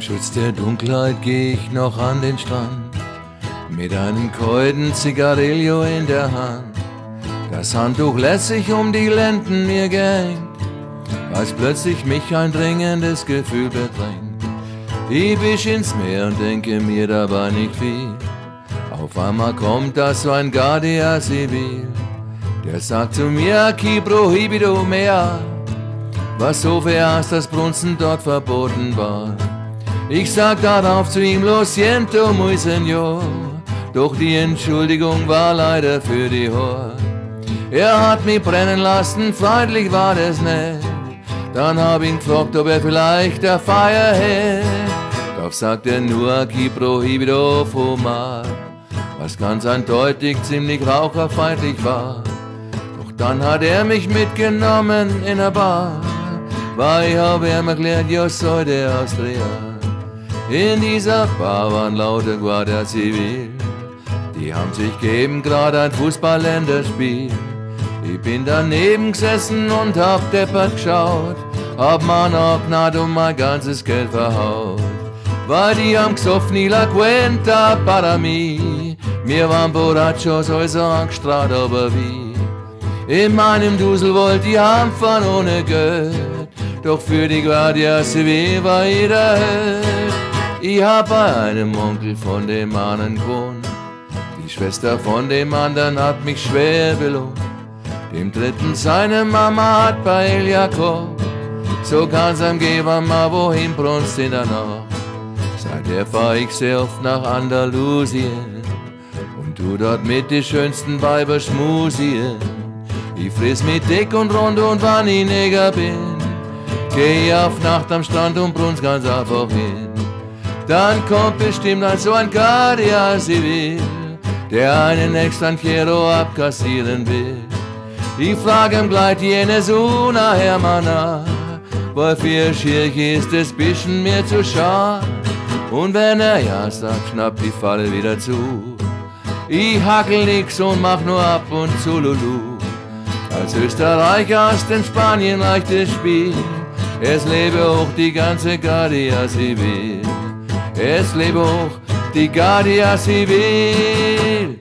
Schutz der Dunkelheit geh ich noch an den Strand, mit einem kalten Zigarillo in der Hand. Das Handtuch lässig um die Lenden mir gehängt, als plötzlich mich ein dringendes Gefühl bedrängt. Ich wisch ins Meer und denke mir dabei nicht viel. Auf einmal kommt da so ein Guardia Civil, der sagt zu mir, aquí prohibido mea, was so verhasst, dass Brunzen dort verboten war. Ich sag darauf zu ihm, lo siento muy señor, doch die Entschuldigung war leider für die Horde. Er hat mich brennen lassen, freundlich war das nicht. Dann hab ihn gefragt, ob er vielleicht der Feier hätt. Doch sagt er nur, aquí prohibido fumar, was ganz eindeutig ziemlich raucherfeindlich war. Doch dann hat er mich mitgenommen in eine Bar, weil ich hab ihm erklärt, yo soy de Austria. In dieser Bar waren lauter Guardia Civil, die haben sich gegeben, grad ein Fußballländerspiel. Ich bin daneben gesessen und hab deppert geschaut, hab man auch gnad um mein ganzes Geld verhaut. Weil die haben gesoffen, y la cuenta para mí, wir waren borrachos, also angestrahlt, aber wie? In meinem Dusel wollt die haben von ohne Geld, doch für die Guardia Civil war jeder Held. Ich hab bei einem Onkel von dem einen gewohnt, die Schwester von dem anderen hat mich schwer belohnt. Dem dritten seine Mama hat Paella gekocht, so kann's am Geber mal wohin brunst in der Nacht. Seither fahr ich sehr oft nach Andalusien und tu dort mit die schönsten Weiber schmusien. Ich friss mit dick und rund und wann ich Neger bin, geh auf Nacht am Strand und brunst ganz einfach hin. Dann kommt bestimmt so ein Guardia Civil, der einen extranjero abkassieren will. Ich frag ihm gleich jenes una hermana, weil für Schirche ist es bisschen mir zu schade. Und wenn er ja sagt, schnappt die Falle wieder zu. Ich hackel nix und mach nur ab und zu Lulu. Als Österreicher aus den Spanien reicht das Spiel. Es lebe hoch die ganze Guardia Civil. Es lebe hoch die Guardia Civil.